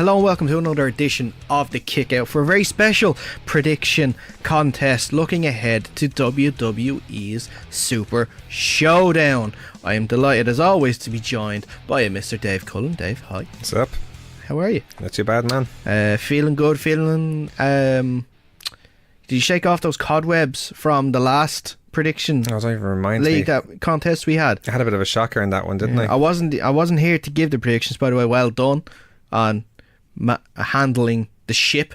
Hello and welcome to another edition of The Kickout for a very special prediction contest looking ahead to WWE's Super Showdown. I am delighted as always to be joined by a Mr. Dave Cullen. Dave, hi. What's up? How are you? Not too bad, man. Feeling good, feeling... did you shake off those cobwebs from the last prediction I was even reminded league that contest we had? I had a bit of a shocker in that one, didn't I? I wasn't here to give the predictions, by the way. Well done on handling the ship.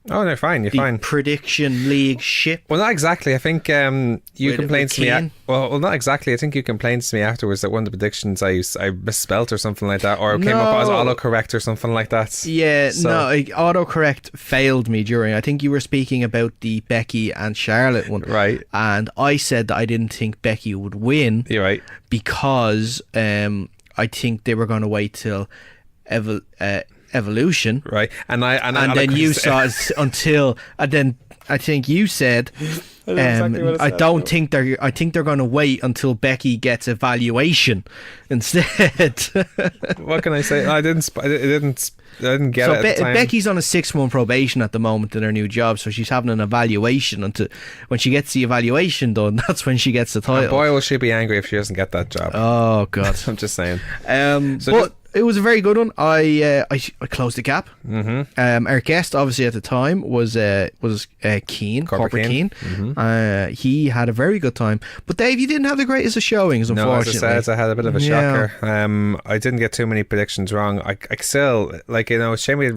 Oh, no, fine. You're fine. Prediction league ship. Well, not exactly. I think you complained to me. Well, not exactly. I think you complained to me afterwards that one of the predictions I misspelt or something like that, or came up as autocorrect or something like that. Yeah, so. No, autocorrect failed me during. I think you were speaking about the Becky and Charlotte one, right? And I said that I didn't think Becky would win. You're right, because I think they were going to wait till Evolution, right? And then you saw it until, and then I think you said, I think they're going to wait until Becky gets Evaluation instead. What can I say? I didn't get it at the time. Becky's on a 6-month probation at the moment in her new job, so she's having an evaluation until when she gets the evaluation done. That's when she gets the title. And boy, will she be angry if she doesn't get that job. Oh God! I'm just saying. It was a very good one. I closed the gap. Mm-hmm. Our guest, obviously at the time, was Keane, Corporate Keane. Mm-hmm. He had a very good time. But Dave, you didn't have the greatest of showings, unfortunately. No, as I said, I had a bit of a shocker. I didn't get too many predictions wrong. I still, it's shame we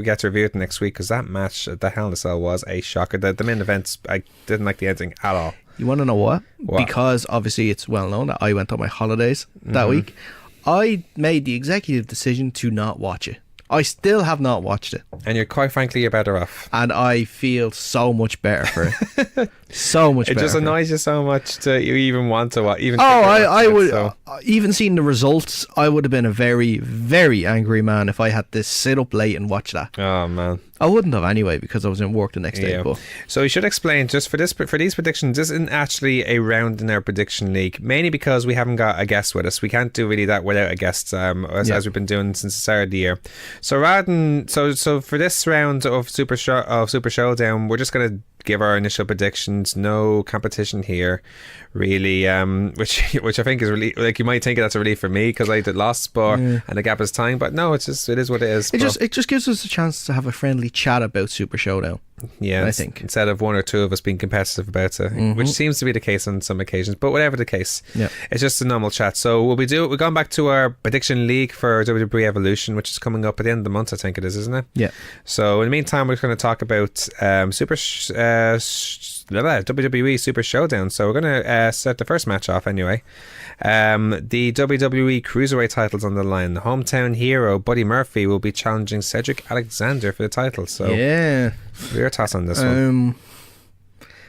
get to review it next week, because that match at the Hell in a Cell was a shocker. The main events, I didn't like the ending at all. You want to know what? Because obviously it's well known that I went on my holidays that week. I made the executive decision to not watch it. I still have not watched it. And quite frankly, you're better off. And I feel so much better for it. So much better. It just annoys you so much that you even want to watch. I would, even seeing the results, I would have been a very, very angry man if I had to sit up late and watch that. Oh, man. I wouldn't have anyway, because I was in work the next day. But. So we should explain, just for these predictions, this isn't actually a round in our prediction league, mainly because we haven't got a guest with us. We can't do really that without a guest, as we've been doing since the start of the year. So rather than so for this round of Super Showdown, we're just going to give our initial predictions. No competition here, really, which I think is really, like, you might think that's a relief for me because I did lost sport and the gap is time, but no, it is what it is. It just gives us a chance to have a friendly chat about Super Showdown. Yeah, I think instead of one or two of us being competitive about it, which seems to be the case on some occasions, but whatever the case, it's just a normal chat. So we're going back to our prediction league for WWE Evolution, which is coming up at the end of the month, I think it is, isn't it? Yeah. So in the meantime, we're going to talk about WWE Super Showdown. So we're going to set the first match off anyway. The WWE Cruiserweight titles on the line. The hometown hero Buddy Murphy will be challenging Cedric Alexander for the title. So your thoughts on this one?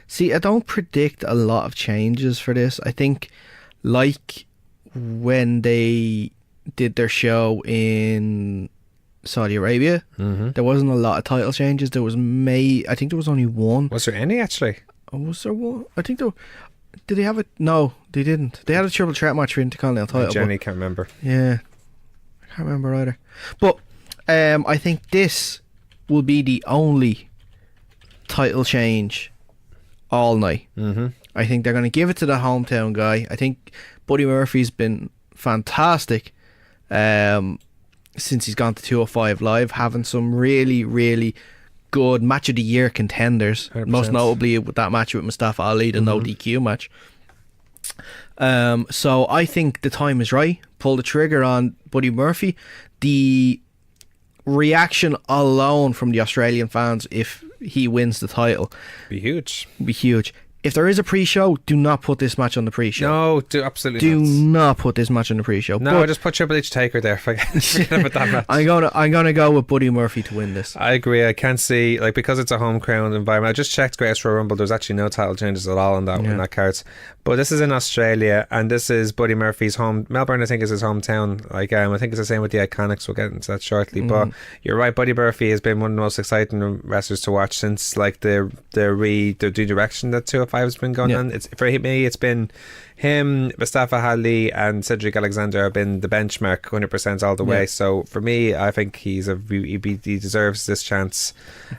See, I don't predict a lot of changes for this. I think, like when they did their show in Saudi Arabia, there wasn't a lot of title changes. I think there was only one. Was there any actually? Was there one? I think there. Did they have it? No, they didn't. They had a triple threat match for Intercontinental title. Jenny can't remember. Yeah, I can't remember either. But I think this will be the only title change all night. I think they're going to give it to the hometown guy. I think Buddy Murphy's been fantastic since he's gone to 205 Live, having some really, really good match of the year contenders, 100%. Most notably with that match with Mustafa Ali, the no DQ match. So I think the time is right. Pull the trigger on Buddy Murphy. The reaction alone from the Australian fans if he wins the title be huge. If there is a pre-show, do not put this match on the pre-show. No, absolutely not put this match on the pre-show. No, just put Triple H Taker there. Forget about that match. I'm gonna go with Buddy Murphy to win this. I agree. I can't see, because it's a home crowd environment. I just checked Greatest Royal Rumble. There's actually no title changes at all in that card. But this is in Australia, and this is Buddy Murphy's home. Melbourne, I think, is his hometown. I think it's the same with the Iconics. We'll get into that shortly. But you're right. Buddy Murphy has been one of the most exciting wrestlers to watch since the redirection that 205 has been going on. It's for me. It's been him, Mustafa Ali, and Cedric Alexander have been the benchmark 100% all the way. So for me, I think he deserves this chance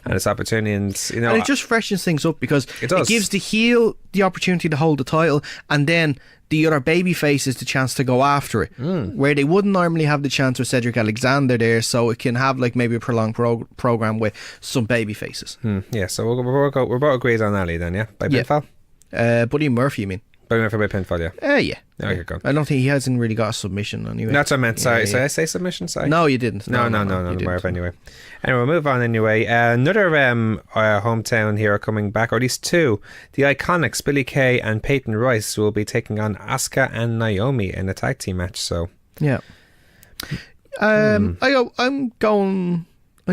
and this opportunity, and and it just freshens things up because it gives the heel the opportunity to hold the title, and then the other baby faces the chance to go after it, where they wouldn't normally have the chance with Cedric Alexander there. So it can have like maybe a prolonged program with some baby faces. Yeah, so we're both agreed on Ali then, yeah, by pinfall. Buddy Murphy, you mean? Buddy Murphy by pinfall, yeah. Yeah. Okay, go. I don't think he hasn't really got a submission anyway. That's what I meant. Sorry, did I say submission? Sorry. No, you didn't. No, Murphy anyway. Anyway, we'll move on anyway. Another hometown hero coming back, or at least two. The Iconics, Billie Kay and Peyton Royce, will be taking on Asuka and Naomi in a tag team match. So yeah. I'm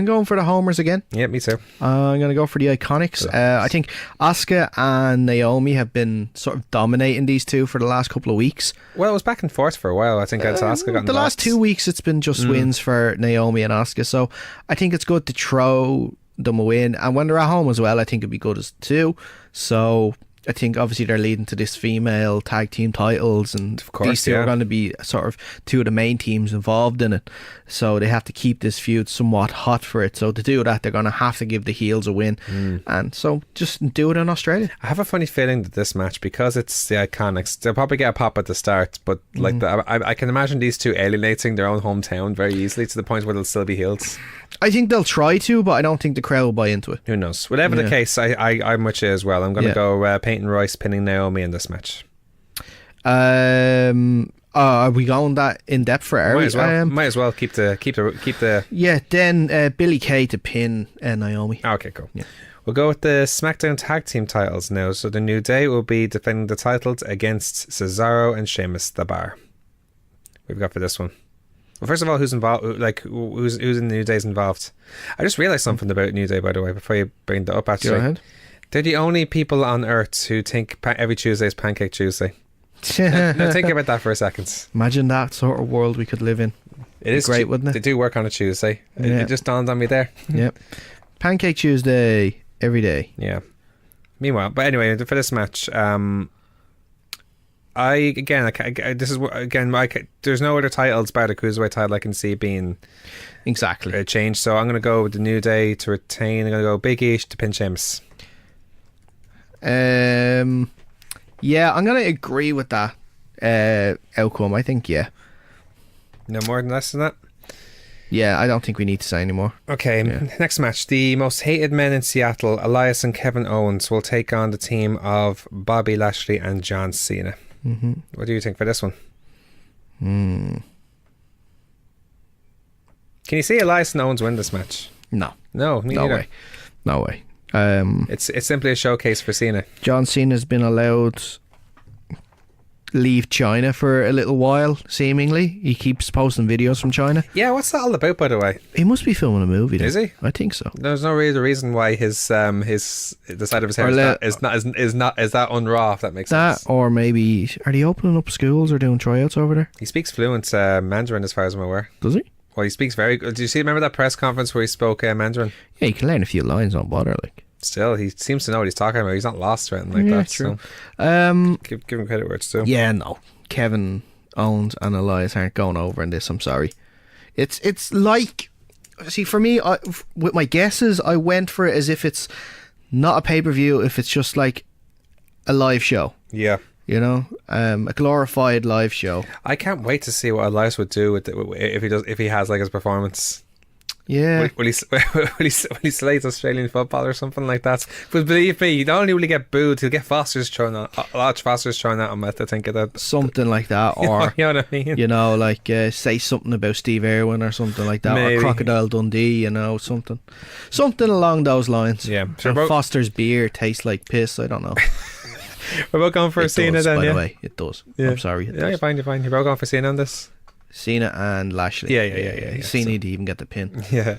going for the homers again. Yeah, me too. I'm going to go for the Iconics. I think Asuka and Naomi have been sort of dominating these two for the last couple of weeks. Well, it was back and forth for a while. I think Asuka got the last 2 weeks. It's been just wins for Naomi and Asuka. So I think it's good to throw them a win, and when they're at home as well, I think it'd be good as two. So I think obviously they're leading to this female tag team titles, and of course, these two are going to be sort of two of the main teams involved in it, so they have to keep this feud somewhat hot for it. So to do that, they're going to have to give the heels a win, and so just do it in Australia. I have a funny feeling that this match, because it's the Iconics, they'll probably get a pop at the start, but like I can imagine these two alienating their own hometown very easily to the point where they'll still be heels. I think they'll try to, but I don't think the crowd will buy into it. Who knows? Whatever the case, I'm with you as well. I'm going to go Peyton Royce pinning Naomi in this match. Are we going that in depth for Ari? Might as well keep the. Yeah, then Billie Kay to pin Naomi. Okay, cool. Yeah. We'll go with the SmackDown Tag Team titles now. So the New Day will be defending the titles against Cesaro and Sheamus, the Bar. We've got for this one. Well, first of all, who's involved? Like, who's in the New Day's involved? I just realised something about New Day, by the way, before you bring that up. Actually, go ahead. They're the only people on Earth who think every Tuesday is Pancake Tuesday. Now think about that for a second. Imagine that sort of world we could live in. It is great, wouldn't it? They do work on a Tuesday. It just dawned on me there. Yep. Pancake Tuesday every day. Yeah. Meanwhile, but anyway, for this match, there's no other titles bar the Cruiserweight title I can see being changed. So I'm going to go with the New Day to retain. I'm going to go Big E to pin Sheamus. Yeah, I'm going to agree with that outcome. I think, yeah. No more than less than that? Yeah, I don't think we need to say anymore. Okay, next match. The most hated men in Seattle, Elias and Kevin Owens, will take on the team of Bobby Lashley and John Cena. Mm-hmm. What do you think for this one? Can you see Elias and Owens win this match? No. No, me neither. No way. It's simply a showcase for Cena. John Cena's been allowed leave China for a little while, seemingly. He keeps posting videos from China. Yeah, what's that all about, by the way? He must be filming a movie though. Is he? I think so. There's no real reason why the side of his hair is that unraw, if that makes sense. Or maybe are they opening up schools or doing tryouts over there? He speaks fluent Mandarin as far as I'm aware. Does he? Well, he speaks very good. Do you remember that press conference where he spoke Mandarin? Yeah, you can learn a few lines, don't bother, like. Still, he seems to know what he's talking about. He's not lost or anything like that. True. So give him credit where it's due. Yeah, no. Kevin Owens and Elias aren't going over in this. I'm sorry. It's like, see, for me, with my guesses, I went for it as if it's not a pay-per-view, if it's just like a live show. Yeah. You know, a glorified live show. I can't wait to see what Elias would do with if he has like his performance. Yeah. Will he slate Australian football or something like that? But believe me, not only will he get booed, he'll get Foster's thrown out. Large Foster's thrown at him. I think of that. Something like that, or you know what I mean? You know, like say something about Steve Irwin or something like that, Maybe. or Crocodile Dundee. You know, something along those lines. Yeah. Sure, Foster's beer tastes like piss. I don't know. We're both going for Cena then. By the way, it does. Yeah. I'm sorry. Yeah, you're fine. You're both going for Cena on this. Cena and Lashley. Yeah. Cena to even get the pin. Yeah.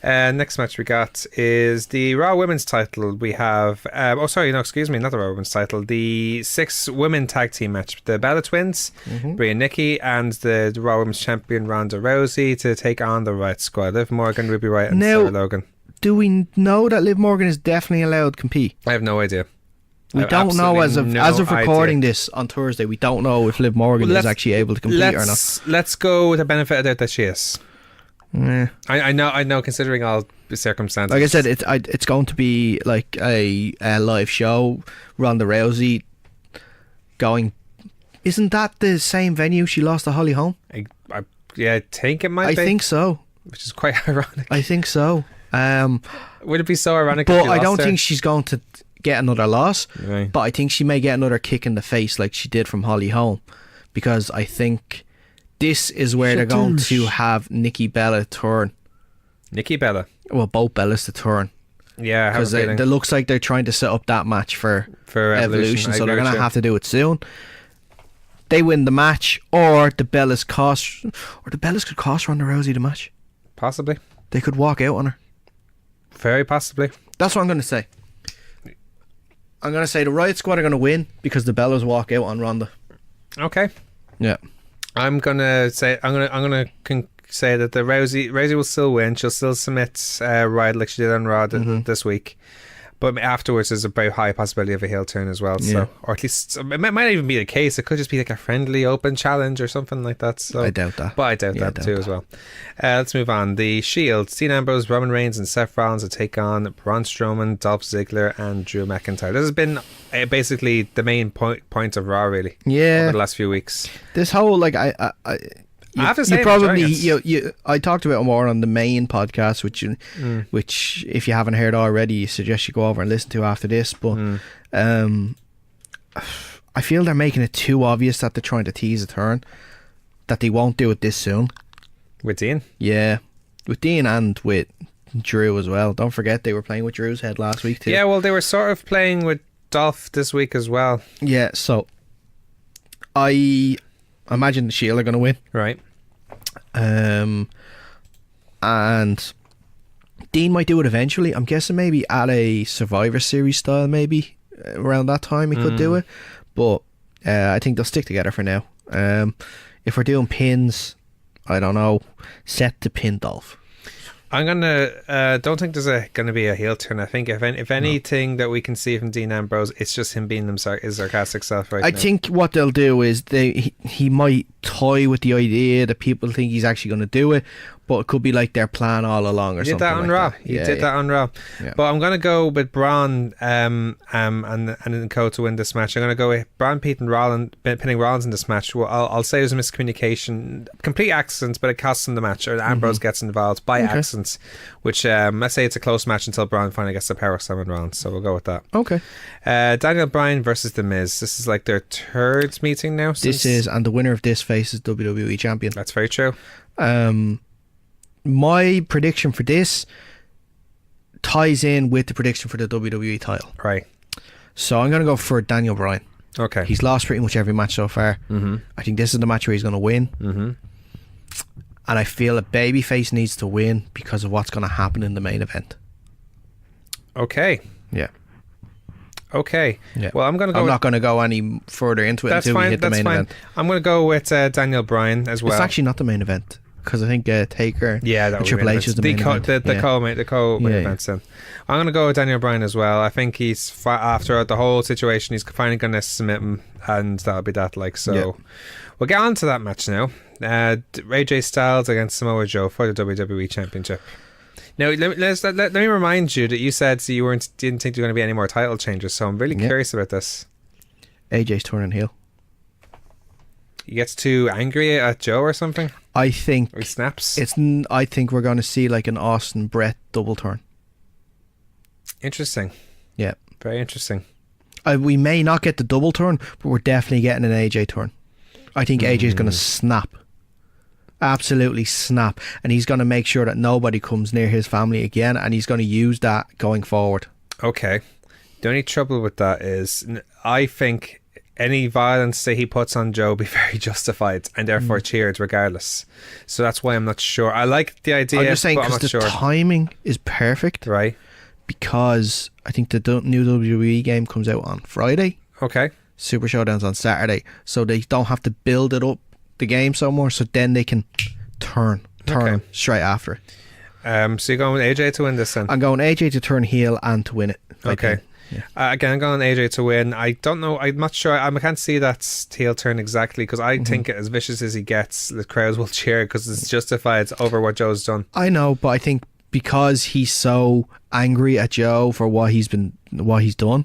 Next match we got is the Raw Women's title. We have not the Raw Women's title. The 6 women tag team match. The Bella Twins, Bria Nikki, and the Raw Women's champion Ronda Rousey to take on the Riot Squad. Liv Morgan, Ruby Riott, and Sarah Logan. Do we know that Liv Morgan is definitely allowed to compete? I have no idea. We don't know as of recording this on Thursday. We don't know if Liv Morgan is actually able to compete or not. Let's go with the benefit of doubt that she is. Yeah. I know. Considering all the circumstances, like I said, it's going to be like a live show. Ronda Rousey going. Isn't that the same venue she lost to Holly Holm? I think it might be. I think so. Which is quite ironic. I think so. Would it be so ironic? But I don't think she's going to get another loss. Right. But I think she may get another kick in the face like she did from Holly Holm, because I think this is where they're going to have Nikki Bella turn. Nikki Bella? Well, both Bellas to turn. Yeah, because it looks like they're trying to set up that match for Evolution, so they're going to have to do it soon. They win the match, or the Bellas could cost Ronda Rousey the match. Possibly. They could walk out on her. Very possibly. That's what I'm going to say. I'm going to say the Riot Squad are going to win because the Bellas walk out on Ronda. Okay. Yeah. I'm gonna say that the Rousey will still win. She'll still submit Riot like she did on Raw this week, but afterwards there's a very high possibility of a heel turn as well. Yeah. So, or at least it might even be the case. It could just be like a friendly open challenge or something like that. So I doubt that, but I doubt that too as well. Let's move on. The Shield: Dean Ambrose, Roman Reigns, and Seth Rollins to take on Braun Strowman, Dolph Ziggler, and Drew McIntyre. This has been basically the main point of Raw, really. Yeah. Over the last few weeks. This whole I have to say, I talked about it more on the main podcast, which if you haven't heard already, I suggest you go over and listen to after this. But I feel they're making it too obvious that they're trying to tease a turn, that they won't do it this soon. With Dean? Yeah, with Dean and with Drew as well. Don't forget they were playing with Drew's head last week too. Yeah, well, they were sort of playing with Dolph this week as well. Yeah, so I imagine the Shield are going to win. Right. And Dean might do it eventually. I'm guessing maybe at a Survivor Series style, maybe around that time he could do it. But I think they'll stick together for now. If we're doing pins, I don't know, set to pin Dolph. I'm gonna don't think there's gonna be a heel turn. I think if anything that we can see from Dean Ambrose, it's just him being his sarcastic self right now. I think what they'll do is he might toy with the idea that people think he's actually going to do it, but it could be like their plan all along or something. He did that on Raw. He did that on Raw. But I'm gonna go with Braun and Co to win this match. I'm gonna go with Braun pinning Rollins in this match. Well, I'll say it was a miscommunication, complete accidents, but it costs him the match, or Ambrose gets involved by accidents. Which let's say it's a close match until Braun finally gets the power slam on Rollins. So we'll go with that. Okay. Daniel Bryan versus The Miz. This is like their third meeting now. This is, and the winner of this faces WWE champion. That's very true. My prediction for this ties in with the prediction for the WWE title. Right. So I'm going to go for Daniel Bryan. Okay. He's lost pretty much every match so far. I think this is the match where he's going to win. And I feel a babyface needs to win because of what's going to happen in the main event. Okay. Yeah. Okay. Yeah. Well, I'm not going to go any further into it until we hit the main event. I'm going to go with Daniel Bryan as well. It's actually not the main event because I think Taker and Triple H is the main event. The co-main events then. I'm going to go with Daniel Bryan as well. I think he's after the whole situation, he's finally going to submit him, and that'll be that. We'll get on to that match now. AJ Styles against Samoa Joe for the WWE Championship. Now, let me remind you that you said you didn't think there were going to be any more title changes, so I'm really curious about this. AJ's turning heel. He gets too angry at Joe or something? I think... Or he snaps? I think we're going to see like an Austin Brett double turn. Interesting. Yeah. Very interesting. We may not get the double turn, but we're definitely getting an AJ turn. I think AJ's going to snap. Absolutely snap. And he's going to make sure that nobody comes near his family again, and he's going to use that going forward. Okay. The only trouble with that is I think any violence that he puts on Joe will be very justified and therefore cheered regardless. So that's why I'm not sure. I like the idea, I'm just saying, because the timing is perfect. Right. Because I think the new WWE game comes out on Friday. Okay. Super Show Down's on Saturday, so they don't have to build it up the game somewhere, so then they can turn straight after it. So you're going with AJ to win this then? I'm going AJ to turn heel and to win it. Okay. Again, I'm going AJ to win. I don't know. I'm not sure. I can't see that heel turn exactly because I think as vicious as he gets, the crowds will cheer because it's justified over what Joe's done. I know, but I think because he's so angry at Joe for what he's done.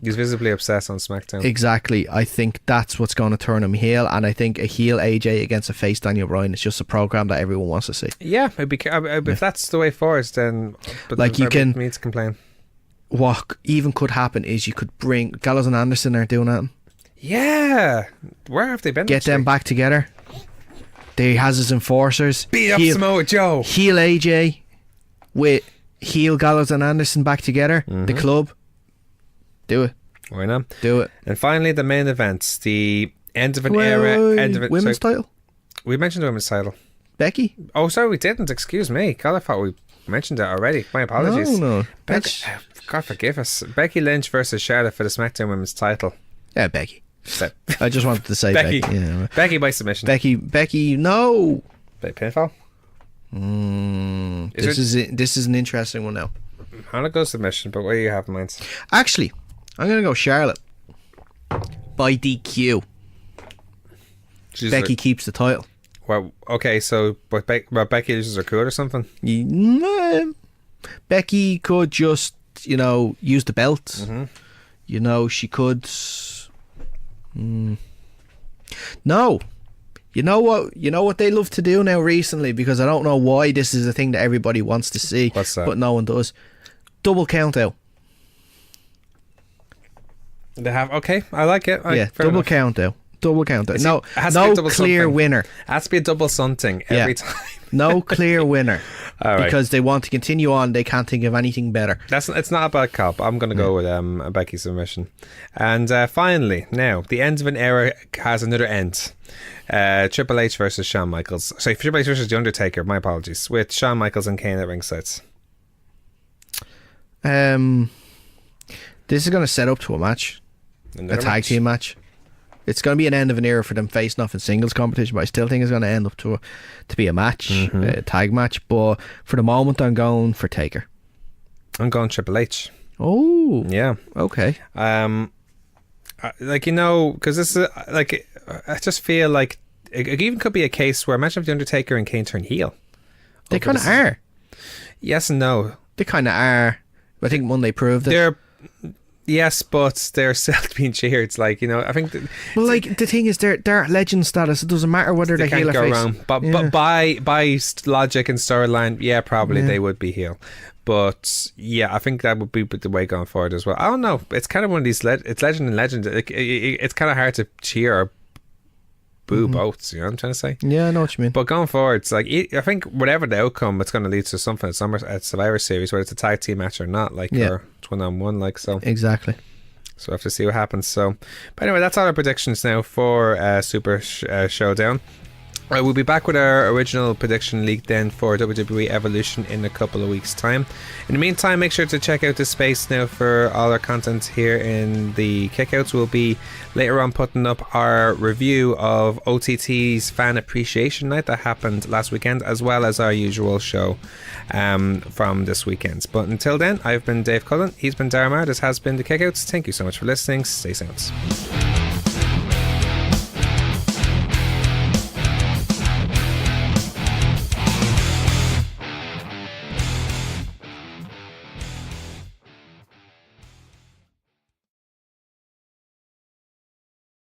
He's visibly obsessed on SmackDown. Exactly. I think that's what's going to turn him heel, and I think a heel AJ against a face Daniel Bryan is just a program that everyone wants to see. Yeah, if that's the way forward, then like you can me to complain. What even could happen is you could bring Gallows and Anderson are doing that. Yeah, where have they been? Get them back together. They has his enforcers. Beat up Samoa Joe. Heel AJ with heel Gallows and Anderson back together. The club. Do it. Why not? Do it. And finally, the main event, the end of an era, end of it. Women's title. We mentioned the women's title. Becky. Oh, sorry, we didn't. Excuse me. God, I thought we mentioned it already. My apologies. No. God forgive us. Becky Lynch versus Charlotte for the SmackDown Women's title. Yeah, Becky. I just wanted to say Becky. Yeah. Becky by submission. Becky. No. By pinfall. This is an interesting one now. I'm gonna go submission, but what do you have in mind? Actually, I'm gonna go Charlotte by DQ. Becky keeps the title. Well, okay, so but Becky loses her cool or something. Becky could just use the belt. She could. No. You know what they love to do now recently, because I don't know why this is a thing that everybody wants to see. What's that? But no one does. Double count out. They have, okay, I like it. Double count out. Double count out. No clear winner. It has to be a double something every time. No clear winner. All right. Because they want to continue on. They can't think of anything better. It's not a bad cop. I'm going to go with a Becky submission. And finally, now, the end of an era has another end. Triple H versus Shawn Michaels. Sorry, Triple H versus The Undertaker. My apologies. With Shawn Michaels and Kane at ringside. This is going to set up to a match. A tag team match. It's going to be an end of an era for them facing off in singles competition, but I still think it's going to end up to be a match, a tag match. But for the moment, I'm going for Taker. I'm going Triple H. Oh, yeah, okay. Because this is I just feel like it even could be a case where imagine if The Undertaker and Kane turn heel. They kind of are. Yes and no. They kind of are. I think Monday proved it. Yes, but they're still being cheered. I think. The thing is, they're at legend status. It doesn't matter whether they're heel or face. Wrong. But by logic and storyline, probably they would be heel. But I think that would be the way going forward as well. I don't know. It's kind of one of these. It's legend and legend. It's kind of hard to cheer or boo both. You know what I'm trying to say? Yeah, I know what you mean. But going forward, it's I think whatever the outcome, it's going to lead to something at Survivor Series, whether it's a tag team match or not, or it's 1-on-1, so. Exactly. So we'll have to see what happens. So, but anyway, that's all our predictions now for Super Showdown. We'll be back with our original prediction leak then for WWE Evolution in a couple of weeks' time. In the meantime, make sure to check out the space now for all our content here in the Kickouts. We'll be later on putting up our review of OTT's Fan Appreciation Night that happened last weekend, as well as our usual show from this weekend. But until then, I've been Dave Cullen. He's been Daragh Maher. This has been the Kickouts. Thank you so much for listening. Stay sound.